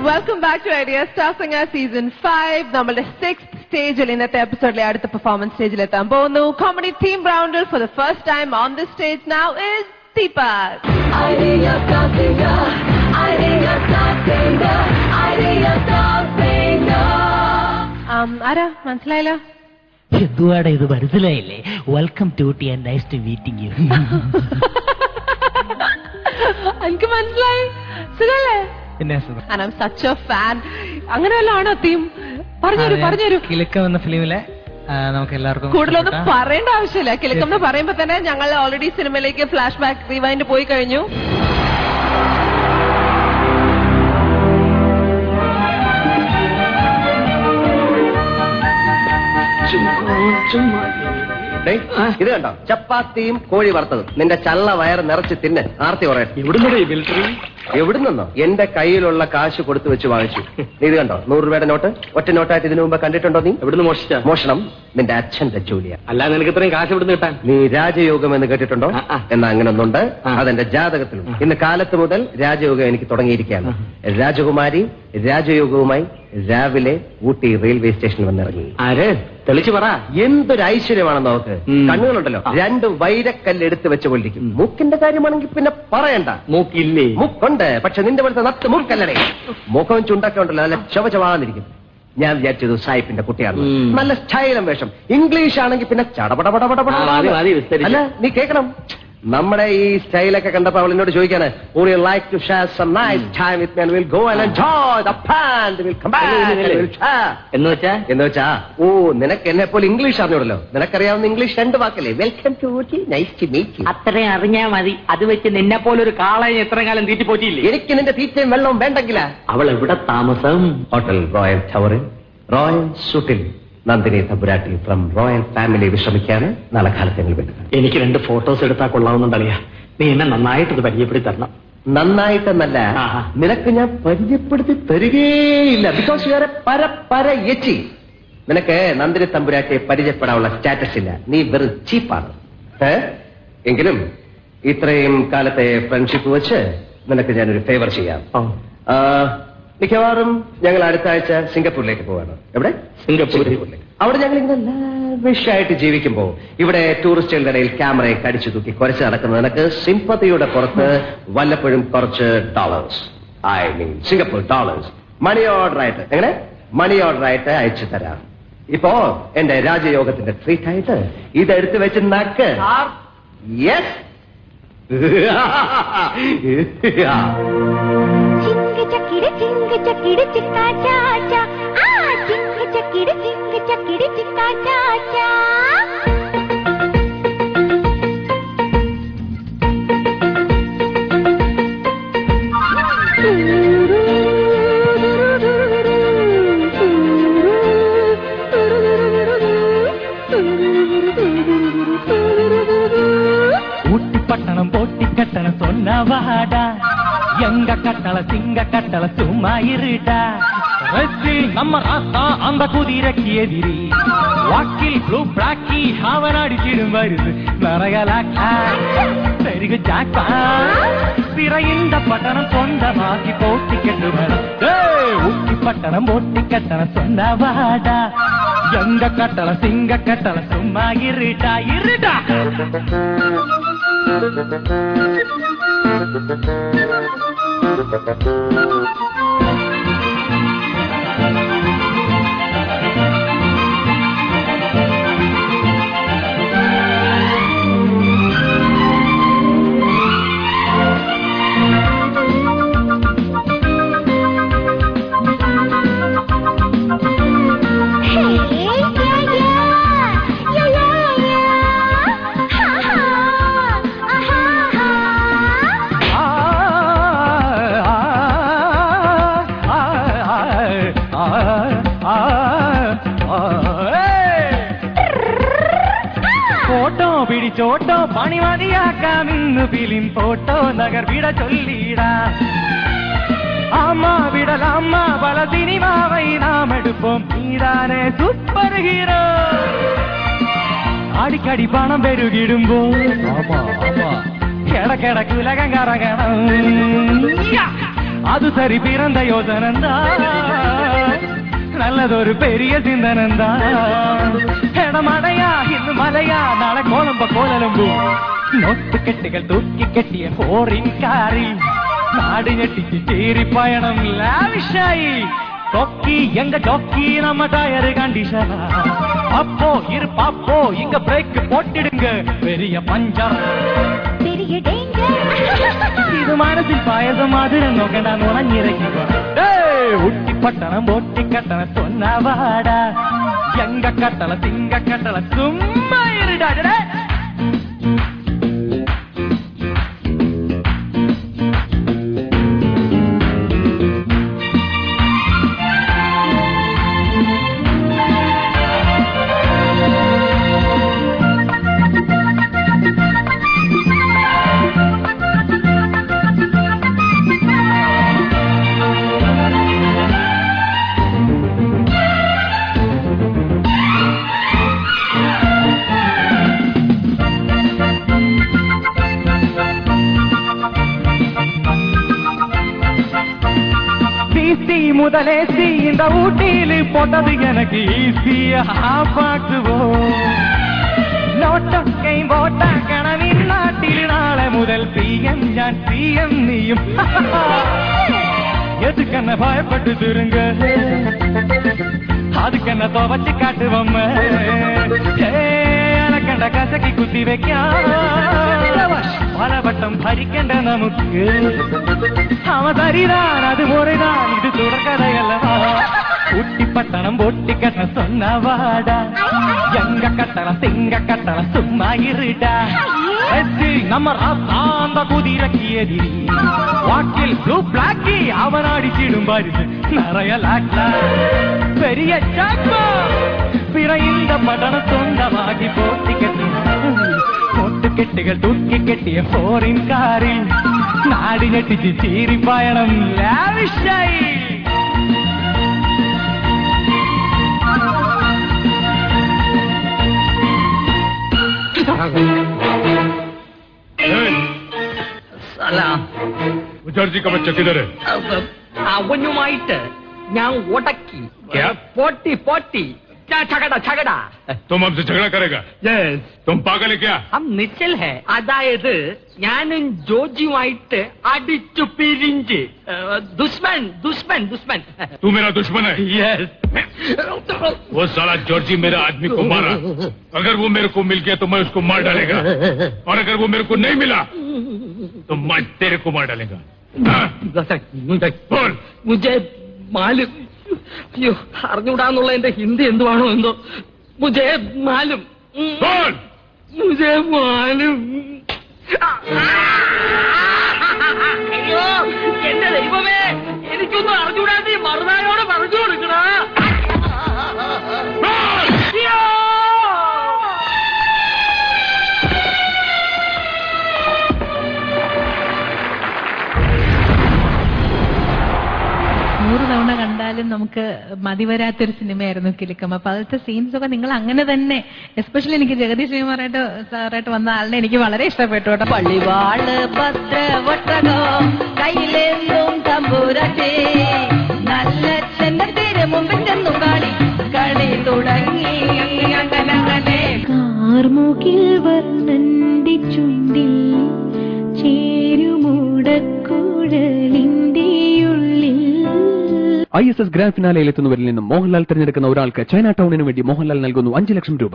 Welcome back to Idea Star Singer Season 5. നമ്മളുടെ 6th സ്റ്റേജിൽ ഇന്നത്തെ എപ്പിസോഡിലെ അടുത്ത പെർഫോമൻസ് സ്റ്റേജിൽ എത്താൻ പോകുന്നു. കോമഡി തീം റൗണ്ടിൽ for the first time on this stage now is Deepak. Idea Star Singer, Idea Star Singer, Idea Star Singer. ആരാ മനസ്സിലായില്ല? എന്തുവാടാ ഇത് മനസ്സിലായില്ലേ? Welcome to T and nice to meeting you. എനിക്ക് മനസ്സിലായി. സുഖല്ലേ? And I'm such a fan. അങ്ങനെ വല്ലതാണോ theme? പറഞ്ഞു കിലുക്കം എന്ന ഫിലിമിലെ നമുക്ക് എല്ലാവർക്കും കൂടുതലൊന്നും പറയേണ്ട ആവശ്യമില്ല. കിലുക്കം എന്ന് പറയുമ്പോ തന്നെ ഞങ്ങൾ ഓൾറെഡി സിനിമയിലേക്ക് ഫ്ലാഷ് ബാക്ക് റിവൈൻഡ് പോയി കഴിഞ്ഞു. ഇത് കണ്ടോ, ചപ്പാത്തിയും കോഴി വറുത്തതും. നിന്റെ ചള്ള വയറ് നിറച്ച് തിന്ന് ആർത്തി പറയട്ടെ. എവിടുന്നോ? എന്റെ കയ്യിലുള്ള കാശ് കൊടുത്തു വെച്ച് വാങ്ങിച്ചു. നീ ഇത് കണ്ടോ, 100 രൂപയുടെ നോട്ട്. ഒറ്റ നോട്ടായിട്ട് ഇതിനു മുമ്പ് കണ്ടിട്ടുണ്ടോ? നീ എവിടുന്ന് മോഷിച്ച? മോഷണം നിന്റെ അച്ഛന്റെ ജോലിയാ. അല്ല, നിനക്ക് ഇത്രയും കാശ് എവിടുന്ന് കിട്ടാൻ? നീ രാജയോഗം എന്ന് കേട്ടിട്ടുണ്ടോ? എന്നാ അങ്ങനെ ഒന്നുണ്ട്, അതെന്റെ ജാതകത്തിലും. ഇന്ന് കാലത്ത് മുതൽ രാജയോഗം എനിക്ക് തുടങ്ങിയിരിക്കുകയാണ്. രാജകുമാരി രാജയോഗവുമായി രാവിലെ ഊട്ടി റെയിൽവേ സ്റ്റേഷനിൽ വന്നിറങ്ങി. ആര്? തെളിച്ചു പറ. എന്തൊരു ഐശ്വര്യമാണെന്ന് നോക്ക്. കണ്ണുകളുണ്ടല്ലോ, 2 വൈരക്കല്ല് എടുത്ത് വെച്ച് കൊല്ലിക്കും. മൂക്കിന്റെ കാര്യമാണെങ്കിൽ പിന്നെ പറയണ്ട. മൂക്കില്ലേ? മൂക്കുണ്ട്, പക്ഷെ നിന്റെ പോലത്തെ നത്ത് മൂക്കല്ലേ. മുഖവും ചുണ്ടൊക്കെ ഉണ്ടല്ലോ, നല്ല ചവചവാന്നിരിക്കും. ഞാൻ വിചാരിച്ചത് സായിപ്പിന്റെ കുട്ടിയാണ്. നല്ല സ്റ്റൈലും വേഷം. ഇംഗ്ലീഷ് ആണെങ്കിൽ പിന്നെ ചടപടപടപടപട. അല്ല, നീ കേൾക്കണം. നമ്മുടെ ഈ സ്റ്റൈലൊക്കെ കണ്ടപ്പോ അവൾ എന്നോട് ചോദിക്കാണ്, would you like to share some nice time with me and we'll go and enjoy the band, we'll come back and we'll share. എന്ന് വെച്ചാ ഓ, നിനക്ക് എന്നെ പോലെ ഇംഗ്ലീഷ് അറിഞ്ഞൂടല്ലോ. നിനക്കറിയാവുന്ന ഇംഗ്ലീഷ് 2 വാക്കല്ലേ? Welcome to Ooty, nice to meet you. അത്രയും അറിഞ്ഞാ മതി. അത് വെച്ച് നിന്നെ പോലെ ഒരു കാളയെ എത്ര കാലം തീറ്റി പോറ്റിയില്ലേ? എനിക്ക് നിന്റെ തീറ്റയും വെള്ളവും വേണ്ടെങ്കിലാ. അവൾ എവിടെ താമസം? ഹോട്ടൽ റോയൽ ടവറിൽ, റോയൽ സൂട്ടിൽ. Nandini Thampuratti from royal family വിശ്രമിക്കാണ്. നാളെ കാലത്ത് എനിക്ക് 2 ഫോട്ടോസ് എടുത്താൽ കൊള്ളാവുന്നുണ്ടറിയാ. നീ എന്നെ നന്നായിട്ടത് പരിചയപ്പെടുത്തി തരണം. നന്നായിട്ടെന്നല്ല, നിനക്ക് ഞാൻ പരിചയപ്പെടുത്തി തരികയില്ല. ബിക്കോസ് യു ആർ എ പര എച്ചി. നിനക്ക് നന്ദിനി തമ്പുരാട്ടിയെ പരിചയപ്പെടാനുള്ള സ്റ്റാറ്റസ് ഇല്ല. നീ വെറും ചീപ്പാണ്. എങ്കിലും ഇത്രയും കാലത്തെ ഫ്രണ്ട്ഷിപ്പ് വെച്ച് നിനക്ക് ഞാനൊരു ഫേവർ ചെയ്യാം. മിക്കവാറും ഞങ്ങൾ അടുത്ത ആഴ്ച സിംഗപ്പൂരിലേക്ക് പോവാണ്. എവിടെ? സിംഗപ്പൂരിലേക്ക്. അവിടെ ഞങ്ങൾ ഇങ്ങനെ ലാവിഷായിട്ട് ജീവിക്കുമ്പോ ഇവിടെ ടൂറിസ്റ്റുകളുടെ ഇടയിൽ ക്യാമറയെ കടിച്ചു തൂക്കി കുറച്ച് നടക്കുന്ന നിനക്ക് സിംപതിയുടെ പുറത്ത് വല്ലപ്പോഴും കുറച്ച് dollars, I mean Singapore dollars, money order ആയിട്ട്, എങ്ങനെ മണി ഓർഡർ ആയിട്ട് അയച്ചു തരാം. ഇപ്പോ എന്റെ രാജയോഗത്തിന്റെ ട്രീറ്റ് ആയിട്ട് ഇതെടുത്ത് വെച്ച് നക്ക്. യെസ്. चिंग चकीड़ चिक्का चाचा, आ चिंग चकीड़ चिक्का चाचा. ഊട്ടി പട്ടണം പൊട്ടിക്കട്ടണം സൊന്നവാടാ, எங்க கட்டளை சிங்க கட்டளை சும்மா இருடா. நம்ம ராசா அந்த குதிரைக்கு எதிரி வாக்கில் ப்ளூ பிளாக்கி அவன் அடிச்சிடும் வருது நரகலாக்கா பெருகு ஜாக்கா பிற இந்த பட்டணம் சொந்தமாக்கி போட்டி கெட்டு வரும். ஊட்டி பட்டணம் போட்டி கட்டணம் சொன்னவாடா, எங்க கட்டளை சிங்க கட்டளை சும்மா இருடா இருடா. ഫോട്ടോ പിടിച്ചോട്ടോ പണി മതിയാക്കാം ഇന്ന് ഫിലിം ഫോട്ടോ നഗർ വിട ചൊല്ലിടാ. അമ്മ വിടലമ്മ പല സിനിമാവൈ നാം എടുപ്പം നീതാനെ സൂപ്പർ ഹീറോ. അടിക്കടി പണം പെരുകിടുമ്പോ കിടക്കിടക്ക് ഉലകം കറങ്ങണം. அது சரி பிறந்த யோசனந்தா நல்லதொரு பெரிய சிந்தனந்தா இடமடையா இன்னும் மலையா நாளை கோலம்ப கோலம்பு நொட்டு கெட்டுகள் தூக்கி கெட்டிய போரின் காரி நாடு நெட்டிக்கு சீரி பயணம் லாவிஷாயி டொக்கி எங்க டொக்கி நம்ம டயரு கண்டிஷனா அப்போ இரு பாப்போ இங்க பிரேக் போட்டிடுங்க பெரிய பஞ்சம் பெரிய டேஞ்சர் இது மனசில் பாயசம் மாதிரி நோக்கண்டா நுழைஞ்சிறக்கி உட்டி பட்டணம் போட்டி கட்டண சொன்னவாடா எங்க கட்டள திங்க கட்டள சும்மா இருடாடா முதலேசி இந்த ஊட்டியில போட்டது எனக்கு ஈஸியா பார்த்துவோம் நோட்டக்கை போட்ட கனவின் நாட்டில் நாளை முதல் பிஎம் ஜான் பிஎம் நீயும் எதுக்கென்ன பயப்பட்டு திருங்க அதுக்கென்ன துவச்சு காட்டுவோம் கண்ட கசக்கி குத்தி வைக்க பலவட்டம் பறிக்கண்ட நமக்கு அவன் சரிதான் அது முறைதான் இது தொடர்கதை அல்லவா ஊட்டி பட்டணம் போட்டி கட்ட சொன்னவாடா எங்க கட்டணம் திங்க கட்டணம் சும்மா இருடா நம்ம அந்த குதிரக்கியதி வாக்கில் ப்ளூ பிளாக்கி அவன் அடிச்சிடும் பாரு நிறைய லாக்லா பெரிய சாக்கோ பிற இந்த பட்டணம் சொந்தமாகி போட்டி கட்டு போட்டு கெட்டுகள் தூக்கி கெட்டிய போரின் காரில் நாடி நெட்டிச்சு சீரி பயணம் லாவிஷாய் मुझर्जी का बच्चा किधर है? അവനുമായിട്ട് ഞാൻ ഉടക്കി പോട്ടി झगड़ा तुम हमसे झगड़ा करेगा? यस तुम पागल है क्या? हम निश्चल है അതായത് ഞാനും ജോജിയുമായിട്ട് അടിച്ചു പിരിഞ്ച് दुश्मन तू मेरा दुश्मन है? यस वो साला जॉर्जी मेरा आदमी को मारा। अगर वो मेरे को मिल गया तो मैं उसको मार डालेगा और अगर वो मेरे को नहीं मिला तो मैं तेरे को मार डालेगा। बोल। मुझे मालूम അയ്യോ അറിഞ്ഞൂടാന്നുള്ള എന്റെ ഹിന്ദി എന്തുവാണോ എന്തോ മുझे मालूम बोल। मुझे मालूम അയ്യോ എന്റെ ദൈവമേ എനിക്കൊന്നും അറിഞ്ഞൂടാ നീ മറുനായോട് പറഞ്ഞു കൊടുക്കണ തവണ കണ്ടാലും നമുക്ക് മതിവരാത്തൊരു സിനിമയായിരുന്നു കിലുക്കം. അപ്പൊ അതിലത്തെ സീൻസ് ഒക്കെ നിങ്ങൾ അങ്ങനെ തന്നെ, എസ്പെഷ്യലി എനിക്ക് ജഗദീഷ് ശ്രീകുമാറായിട്ട് സാറായിട്ട് വന്ന ആളിനെ എനിക്ക് വളരെ ഇഷ്ടപ്പെട്ടു കേട്ടോ. പള്ളിവാള് ഭദ്രവട്ടകോ കയ്യിലെന്നും തമ്പുരട്ടെ നല്ല ചെന്നത്തിന് മുമ്പിൽ ചെന്നു കളി തുടങ്ങി അങ്ങനെ കാർമുകിൽ വർണ്ണന്റെ ചുണ്ടിൽ ചേരുമൂടക്കുഴലിന്റെ ഉള്ളിൽ ISS ഗ്രാൻഡ് ഫിനാലയിൽ എത്തുന്നവരിൽ നിന്നും മോഹൻലാൽ തിരഞ്ഞെടുക്കുന്ന ഒരാൾക്ക് ചൈന ടൗണിന് വേണ്ടി മോഹൻലാൽ നൽകുന്നു 5 ലക്ഷം രൂപ.